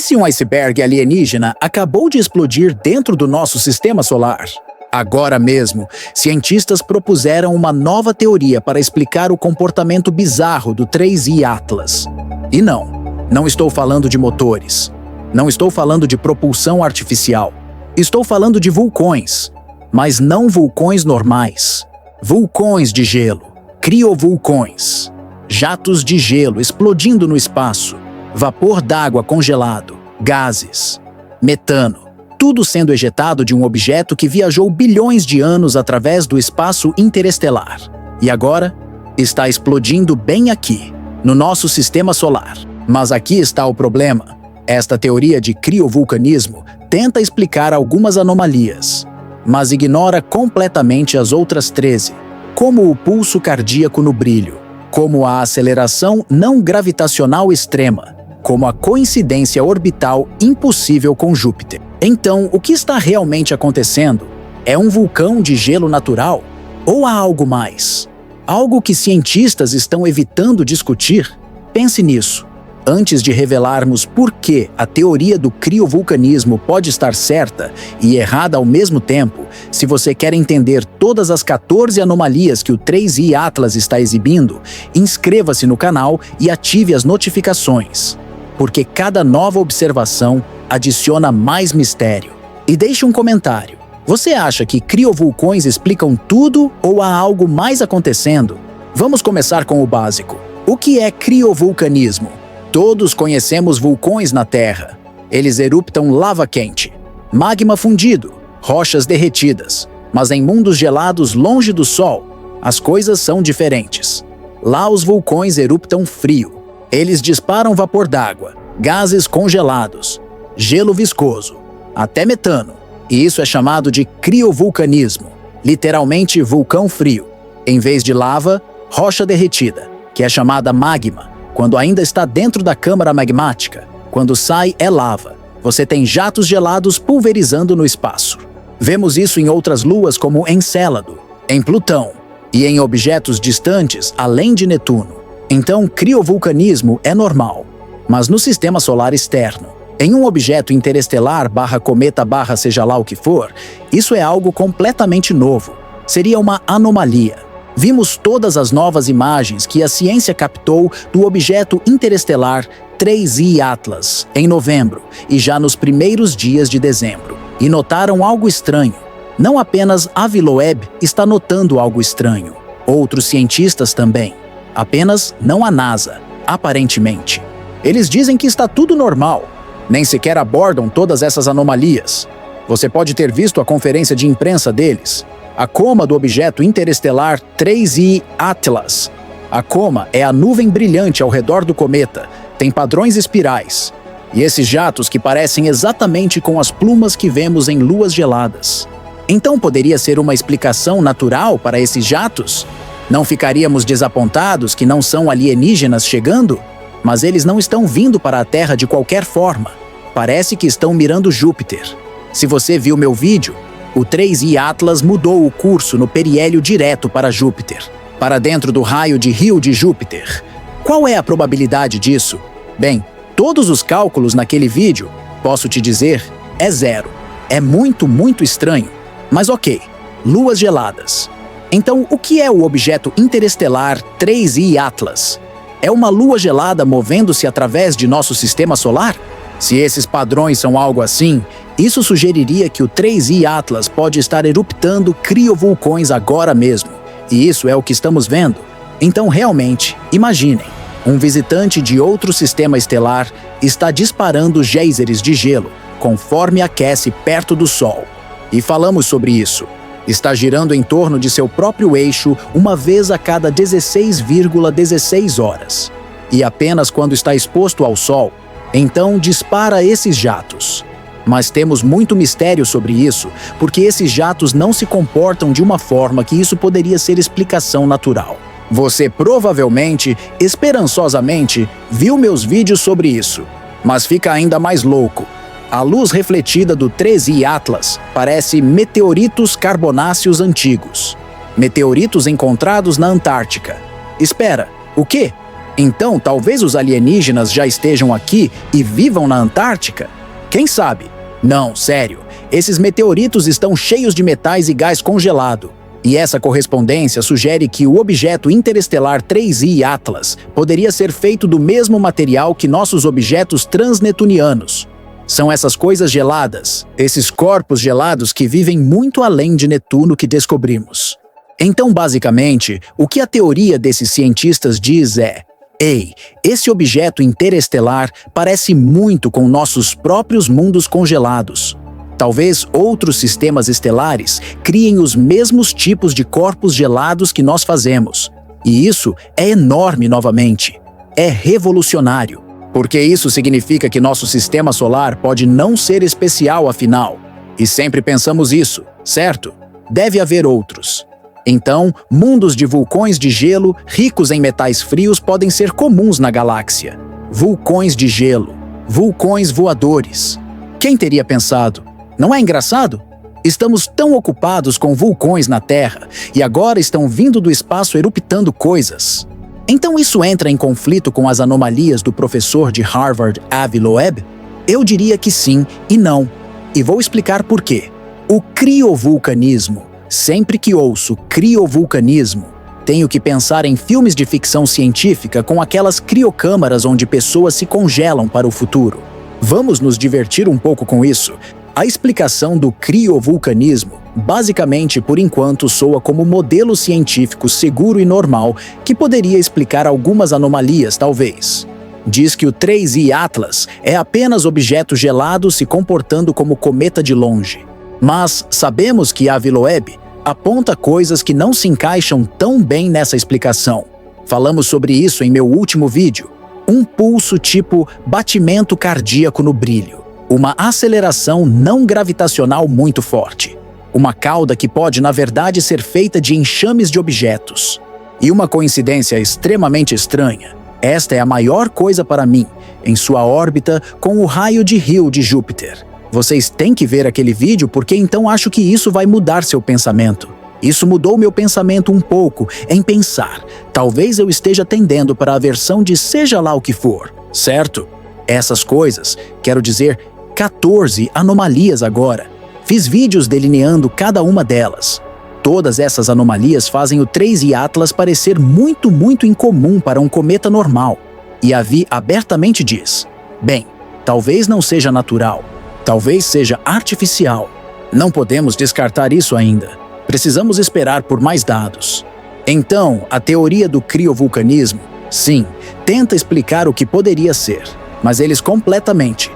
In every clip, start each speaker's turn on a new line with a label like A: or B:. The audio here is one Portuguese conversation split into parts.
A: se um iceberg alienígena acabou de explodir dentro do nosso sistema solar? Agora mesmo, cientistas propuseram uma nova teoria para explicar o comportamento bizarro do 3I Atlas. E não estou falando de motores. Não estou falando de propulsão artificial. Estou falando de vulcões. Mas não vulcões normais. Vulcões de gelo. Criovulcões. Jatos de gelo explodindo no espaço. Vapor d'água congelado. Gases. Metano. Tudo sendo ejetado de um objeto que viajou bilhões de anos através do espaço interestelar. E agora, está explodindo bem aqui, no nosso sistema solar. Mas aqui está o problema. Esta teoria de criovulcanismo tenta explicar algumas anomalias, mas ignora completamente as outras 13, como o pulso cardíaco no brilho, como a aceleração não gravitacional extrema, como a coincidência orbital impossível com Júpiter. Então, o que está realmente acontecendo? É um vulcão de gelo natural? Ou há algo mais? Algo que cientistas estão evitando discutir? Pense nisso. Antes de revelarmos por que a teoria do criovulcanismo pode estar certa e errada ao mesmo tempo, se você quer entender todas as 14 anomalias que o 3I Atlas está exibindo, inscreva-se no canal e ative as notificações, porque cada nova observação adiciona mais mistério. E deixe um comentário. Você acha que criovulcões explicam tudo ou há algo mais acontecendo? Vamos começar com o básico. O que é criovulcanismo? Todos conhecemos vulcões na Terra. Eles eruptam lava quente, magma fundido, rochas derretidas. Mas em mundos gelados longe do Sol, as coisas são diferentes. Lá os vulcões eruptam frio. Eles disparam vapor d'água, gases congelados, gelo viscoso, até metano. E isso é chamado de criovulcanismo, literalmente vulcão frio. Em vez de lava, rocha derretida, que é chamada magma, quando ainda está dentro da câmara magmática. Quando sai, é lava. Você tem jatos gelados pulverizando no espaço. Vemos isso em outras luas como Encélado, em Plutão e em objetos distantes além de Netuno. Então, criovulcanismo é normal, mas no sistema solar externo, em um objeto interestelar /cometa seja lá o que for, isso é algo completamente novo. Seria uma anomalia. Vimos todas as novas imagens que a ciência captou do objeto interestelar 3I Atlas em novembro e já nos primeiros dias de dezembro, e notaram algo estranho. Não apenas Aviloeb está notando algo estranho, outros cientistas também. Apenas não a NASA, aparentemente. Eles dizem que está tudo normal. Nem sequer abordam todas essas anomalias. Você pode ter visto a conferência de imprensa deles. A coma do objeto interestelar 3I Atlas. A coma é a nuvem brilhante ao redor do cometa. Tem padrões espirais. E esses jatos que parecem exatamente com as plumas que vemos em luas geladas. Então poderia ser uma explicação natural para esses jatos? Não ficaríamos desapontados que não são alienígenas chegando? Mas eles não estão vindo para a Terra de qualquer forma. Parece que estão mirando Júpiter. Se você viu meu vídeo, o 3I Atlas mudou o curso no periélio direto para Júpiter, para dentro do raio de Rio de Júpiter. Qual é a probabilidade disso? Bem, todos os cálculos naquele vídeo, posso te dizer, é 0. É muito estranho. Mas ok, luas geladas. Então, o que é o objeto interestelar 3I Atlas? É uma lua gelada movendo-se através de nosso sistema solar? Se esses padrões são algo assim, isso sugeriria que o 3I Atlas pode estar eruptando criovulcões agora mesmo. E isso é o que estamos vendo. Então, realmente, imaginem, um visitante de outro sistema estelar está disparando geysers de gelo conforme aquece perto do Sol. E falamos sobre isso. Está girando em torno de seu próprio eixo uma vez a cada 16,16 horas. E apenas quando está exposto ao Sol, então dispara esses jatos. Mas temos muito mistério sobre isso, porque esses jatos não se comportam de uma forma que isso poderia ser explicação natural. Você provavelmente, esperançosamente, viu meus vídeos sobre isso, mas fica ainda mais louco. A luz refletida do 3I Atlas parece meteoritos carbonáceos antigos. Meteoritos encontrados na Antártica. Espera, o quê? Então, talvez os alienígenas já estejam aqui e vivam na Antártica? Quem sabe? Não, sério. Esses meteoritos estão cheios de metais e gás congelado. E essa correspondência sugere que o objeto interestelar 3I Atlas poderia ser feito do mesmo material que nossos objetos transnetunianos. São essas coisas geladas, esses corpos gelados que vivem muito além de Netuno que descobrimos. Então, basicamente, o que a teoria desses cientistas diz é: ei, esse objeto interestelar parece muito com nossos próprios mundos congelados. Talvez outros sistemas estelares criem os mesmos tipos de corpos gelados que nós fazemos. E isso é enorme novamente. É revolucionário. Porque isso significa que nosso sistema solar pode não ser especial afinal. E sempre pensamos isso, certo? Deve haver outros. Então, mundos de vulcões de gelo ricos em metais frios podem ser comuns na galáxia. Vulcões de gelo. Vulcões voadores. Quem teria pensado? Não é engraçado? Estamos tão ocupados com vulcões na Terra e agora estão vindo do espaço eruptando coisas. Então isso entra em conflito com as anomalias do professor de Harvard, Avi Loeb? Eu diria que sim e não. E vou explicar por quê. O criovulcanismo. Sempre que ouço criovulcanismo, tenho que pensar em filmes de ficção científica com aquelas criocâmaras onde pessoas se congelam para o futuro. Vamos nos divertir um pouco com isso. A explicação do criovulcanismo, basicamente por enquanto, soa como modelo científico seguro e normal que poderia explicar algumas anomalias, talvez. Diz que o 3I Atlas é apenas objeto gelado se comportando como cometa de longe. Mas sabemos que Avi Loeb aponta coisas que não se encaixam tão bem nessa explicação. Falamos sobre isso em meu último vídeo. Um pulso tipo batimento cardíaco no brilho. Uma aceleração não gravitacional muito forte. Uma cauda que pode, na verdade, ser feita de enxames de objetos. E uma coincidência extremamente estranha. Esta é a maior coisa para mim, em sua órbita com o raio de Hill de Júpiter. Vocês têm que ver aquele vídeo porque então acho que isso vai mudar seu pensamento. Isso mudou meu pensamento um pouco em pensar. Talvez eu esteja tendendo para a versão de seja lá o que for, certo? Essas coisas, quero dizer, 14 anomalias agora. Fiz vídeos delineando cada uma delas. Todas essas anomalias fazem o 3I Atlas parecer muito incomum para um cometa normal. E Avi abertamente diz: bem, talvez não seja natural, talvez seja artificial. Não podemos descartar isso ainda. Precisamos esperar por mais dados. Então, a teoria do criovulcanismo, sim, tenta explicar o que poderia ser, mas eles completamente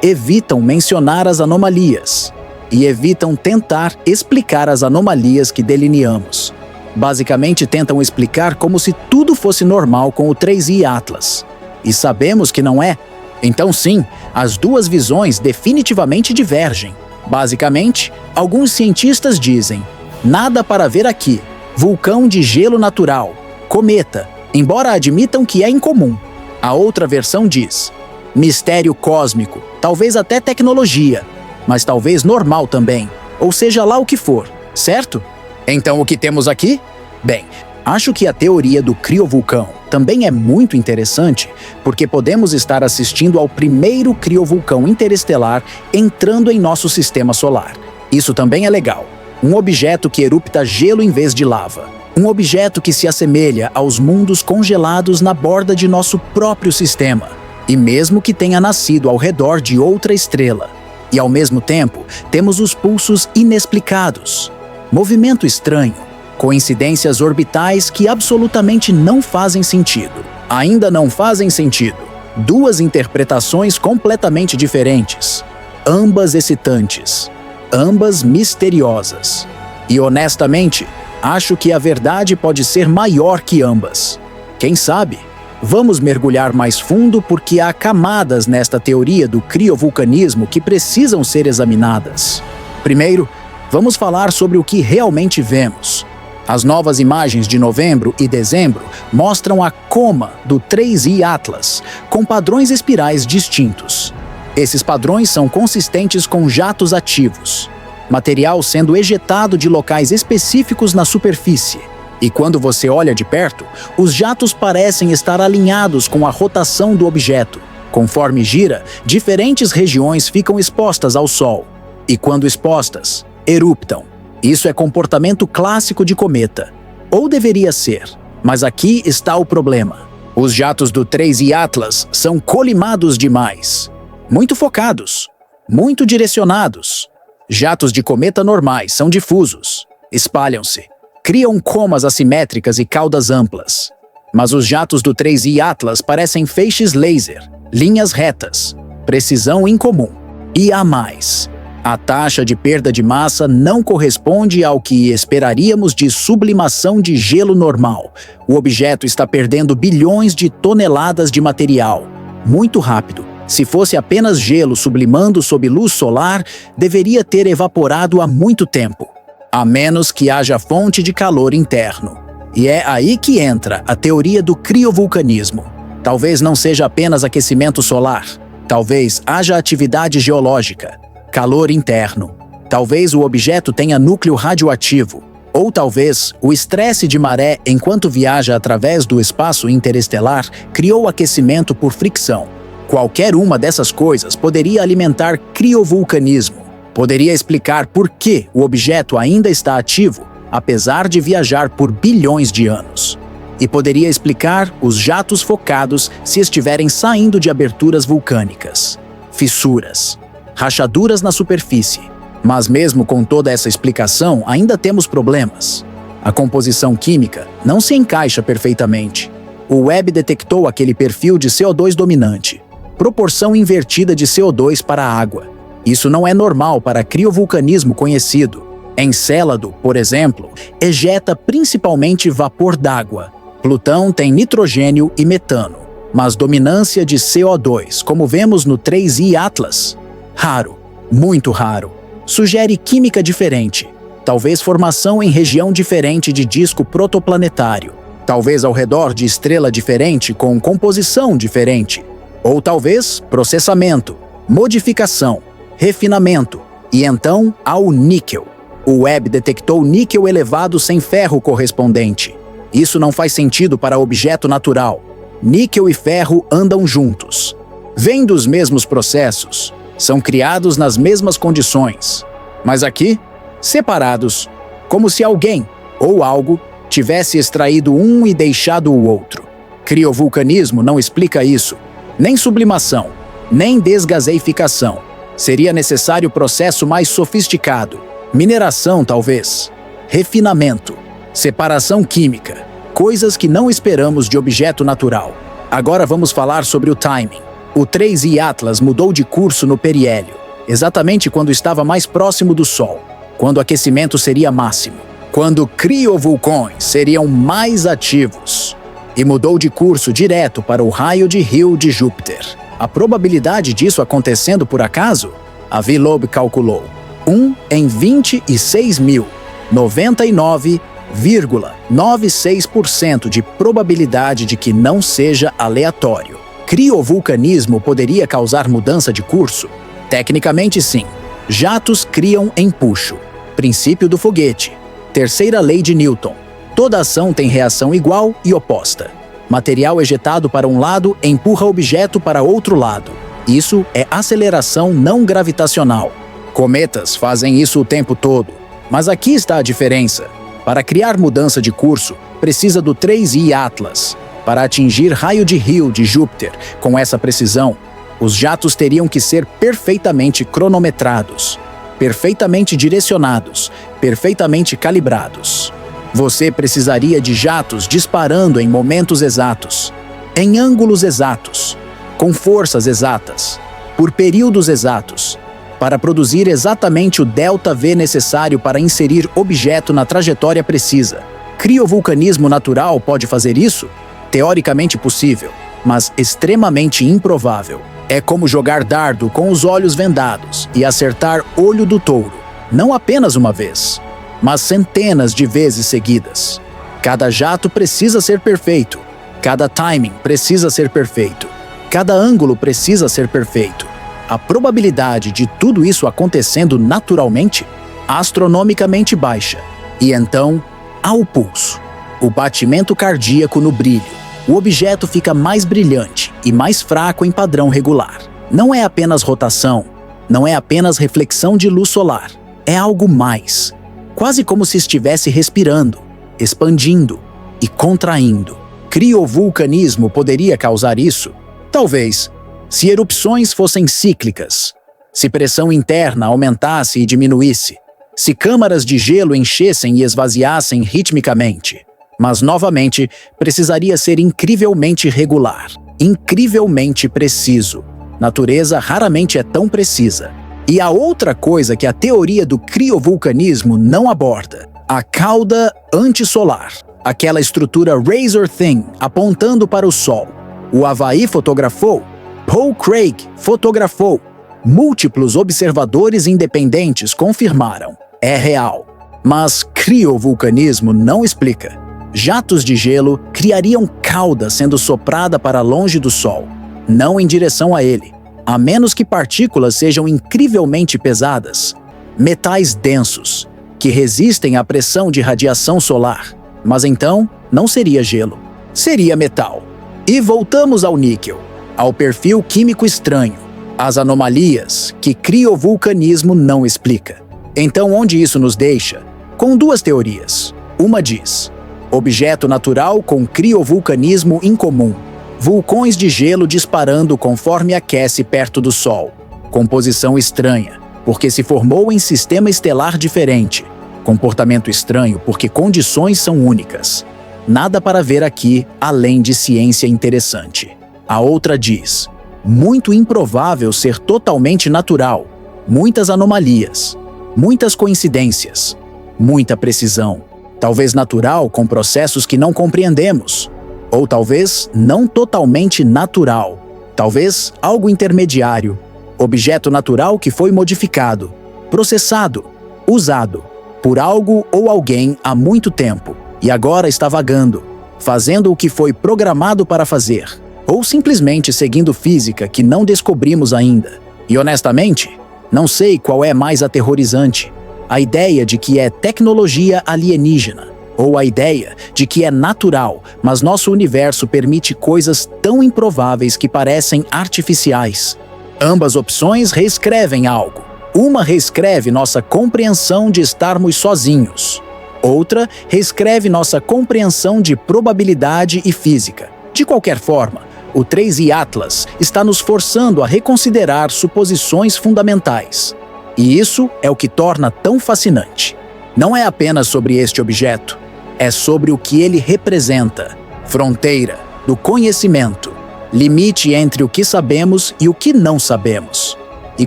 A: evitam mencionar as anomalias e evitam tentar explicar as anomalias que delineamos. Basicamente tentam explicar como se tudo fosse normal com o 3I Atlas. E sabemos que não é. Então sim, as duas visões definitivamente divergem. Basicamente, alguns cientistas dizem: nada para ver aqui, vulcão de gelo natural, cometa, embora admitam que é incomum. A outra versão diz: mistério cósmico, talvez até tecnologia, mas talvez normal também, ou seja lá o que for, certo? Então o que temos aqui? Bem, acho que a teoria do criovulcão também é muito interessante, porque podemos estar assistindo ao primeiro criovulcão interestelar entrando em nosso sistema solar. Isso também é legal. Um objeto que erupta gelo em vez de lava. Um objeto que se assemelha aos mundos congelados na borda de nosso próprio sistema. E mesmo que tenha nascido ao redor de outra estrela. E ao mesmo tempo, temos os pulsos inexplicados. Movimento estranho. Coincidências orbitais que absolutamente não fazem sentido. Ainda não fazem sentido. Duas interpretações completamente diferentes. Ambas excitantes. Ambas misteriosas. E honestamente, acho que a verdade pode ser maior que ambas. Quem sabe? Vamos mergulhar mais fundo porque há camadas nesta teoria do criovulcanismo que precisam ser examinadas. Primeiro, vamos falar sobre o que realmente vemos. As novas imagens de novembro e dezembro mostram a coma do 3I Atlas, com padrões espirais distintos. Esses padrões são consistentes com jatos ativos, material sendo ejetado de locais específicos na superfície. E quando você olha de perto, os jatos parecem estar alinhados com a rotação do objeto. Conforme gira, diferentes regiões ficam expostas ao Sol. E quando expostas, eruptam. Isso é comportamento clássico de cometa. Ou deveria ser. Mas aqui está o problema. Os jatos do 3I Atlas são colimados demais. Muito focados. Muito direcionados. Jatos de cometa normais são difusos. Espalham-se. Criam comas assimétricas e caudas amplas. Mas os jatos do 3I Atlas parecem feixes laser, linhas retas, precisão incomum. E há mais. A taxa de perda de massa não corresponde ao que esperaríamos de sublimação de gelo normal. O objeto está perdendo bilhões de toneladas de material. Muito rápido. Se fosse apenas gelo sublimando sob luz solar, deveria ter evaporado há muito tempo. A menos que haja fonte de calor interno. E é aí que entra a teoria do criovulcanismo. Talvez não seja apenas aquecimento solar. Talvez haja atividade geológica, calor interno. Talvez o objeto tenha núcleo radioativo. Ou talvez o estresse de maré enquanto viaja através do espaço interestelar criou aquecimento por fricção. Qualquer uma dessas coisas poderia alimentar criovulcanismo. Poderia explicar por que o objeto ainda está ativo, apesar de viajar por bilhões de anos. E poderia explicar os jatos focados se estiverem saindo de aberturas vulcânicas, fissuras, rachaduras na superfície. Mas mesmo com toda essa explicação, ainda temos problemas. A composição química não se encaixa perfeitamente. O Webb detectou aquele perfil de CO2 dominante, proporção invertida de CO2 para a água. Isso não é normal para criovulcanismo conhecido. Encélado, por exemplo, ejeta principalmente vapor d'água. Plutão tem nitrogênio e metano, mas dominância de CO2, como vemos no 3I Atlas. Raro, muito raro. Sugere química diferente. Talvez formação em região diferente de disco protoplanetário. Talvez ao redor de estrela diferente com composição diferente. Ou talvez processamento, modificação, refinamento, e então ao níquel. O Webb detectou níquel elevado sem ferro correspondente. Isso não faz sentido para objeto natural. Níquel e ferro andam juntos. Vêm dos mesmos processos. São criados nas mesmas condições. Mas aqui, separados, como se alguém ou algo tivesse extraído um e deixado o outro. Criovulcanismo não explica isso. Nem sublimação, nem desgaseificação. Seria necessário processo mais sofisticado. Mineração, talvez. Refinamento. Separação química. Coisas que não esperamos de objeto natural. Agora vamos falar sobre o timing. O 3I Atlas mudou de curso no periélio, exatamente quando estava mais próximo do Sol, quando o aquecimento seria máximo, quando criovulcões seriam mais ativos. E mudou de curso direto para o raio de Hill de Júpiter. A probabilidade disso acontecendo por acaso? A V-Loeb calculou 1 em 26.000, 99,96% de probabilidade de que não seja aleatório. Criovulcanismo poderia causar mudança de curso? Tecnicamente, sim. Jatos criam empuxo. Princípio do foguete. Terceira lei de Newton. Toda ação tem reação igual e oposta. Material ejetado para um lado empurra objeto para outro lado. Isso é aceleração não gravitacional. Cometas fazem isso o tempo todo. Mas aqui está a diferença. Para criar mudança de curso, precisa do 3I Atlas. Para atingir raio de Hill de Júpiter com essa precisão, os jatos teriam que ser perfeitamente cronometrados, perfeitamente direcionados, perfeitamente calibrados. Você precisaria de jatos disparando em momentos exatos, em ângulos exatos, com forças exatas, por períodos exatos, para produzir exatamente o ΔV necessário para inserir objeto na trajetória precisa. Criovulcanismo natural pode fazer isso? Teoricamente possível, mas extremamente improvável. É como jogar dardo com os olhos vendados e acertar olho do touro, não apenas uma vez, mas centenas de vezes seguidas. Cada jato precisa ser perfeito, cada timing precisa ser perfeito, cada ângulo precisa ser perfeito. A probabilidade de tudo isso acontecendo naturalmente, astronomicamente baixa. E então, há o pulso. o batimento cardíaco no brilho. O objeto fica mais brilhante e mais fraco em padrão regular. Não é apenas rotação, não é apenas reflexão de luz solar. É algo mais, quase como se estivesse respirando, expandindo e contraindo. Criovulcanismo poderia causar isso? Talvez, se erupções fossem cíclicas, se pressão interna aumentasse e diminuísse, se câmaras de gelo enchessem e esvaziassem ritmicamente. Mas, novamente, precisaria ser incrivelmente regular, incrivelmente preciso. Natureza raramente é tão precisa. E há outra coisa que a teoria do criovulcanismo não aborda: a cauda antissolar, aquela estrutura razor thin apontando para o Sol. O Havaí fotografou, Paul Craig fotografou, múltiplos observadores independentes confirmaram. É real. Mas criovulcanismo não explica. Jatos de gelo criariam cauda sendo soprada para longe do Sol, não em direção a ele, a menos que partículas sejam incrivelmente pesadas. Metais densos, que resistem à pressão de radiação solar. Mas então, não seria gelo. Seria metal. E voltamos ao níquel, ao perfil químico estranho, às anomalias que criovulcanismo não explica. Então, onde isso nos deixa? Com duas teorias. Uma diz: objeto natural com criovulcanismo incomum. Vulcões de gelo disparando conforme aquece perto do Sol. Composição estranha, porque se formou em sistema estelar diferente. Comportamento estranho, porque condições são únicas. Nada para ver aqui, além de ciência interessante. A outra diz: muito improvável ser totalmente natural. Muitas anomalias, muitas coincidências, muita precisão. Talvez natural com processos que não compreendemos. Ou talvez não totalmente natural. Talvez algo intermediário. Objeto natural que foi modificado, processado, usado por algo ou alguém há muito tempo e agora está vagando, fazendo o que foi programado para fazer, ou simplesmente seguindo física que não descobrimos ainda. E honestamente, não sei qual é mais aterrorizante: a ideia de que é tecnologia alienígena, ou a ideia de que é natural, mas nosso universo permite coisas tão improváveis que parecem artificiais. Ambas opções reescrevem algo. Uma reescreve nossa compreensão de estarmos sozinhos. Outra reescreve nossa compreensão de probabilidade e física. De qualquer forma, o 3i Atlas está nos forçando a reconsiderar suposições fundamentais. E isso é o que torna tão fascinante. Não é apenas sobre este objeto, é sobre o que ele representa. Fronteira do conhecimento, limite entre o que sabemos e o que não sabemos. E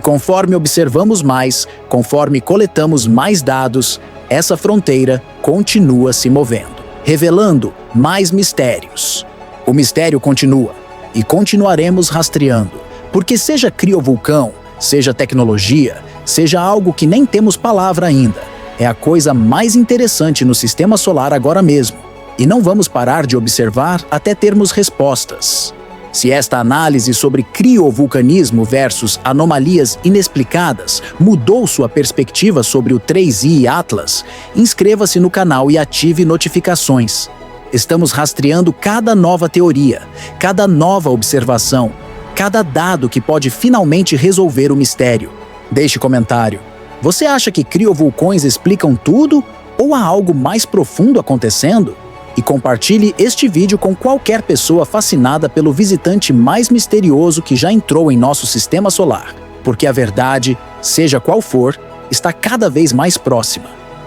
A: conforme observamos mais, conforme coletamos mais dados, essa fronteira continua se movendo, revelando mais mistérios. O mistério continua, e continuaremos rastreando, porque seja criovulcão, seja tecnologia, seja algo que nem temos palavra ainda, é a coisa mais interessante no sistema solar agora mesmo, e não vamos parar de observar até termos respostas. Se esta análise sobre criovulcanismo versus anomalias inexplicadas mudou sua perspectiva sobre o 3i Atlas, inscreva-se no canal e ative notificações. Estamos rastreando cada nova teoria, cada nova observação, cada dado que pode finalmente resolver o mistério. Deixe comentário. Você acha que criovulcões explicam tudo ou há algo mais profundo acontecendo? E compartilhe este vídeo com qualquer pessoa fascinada pelo visitante mais misterioso que já entrou em nosso sistema solar, porque a verdade, seja qual for, está cada vez mais próxima.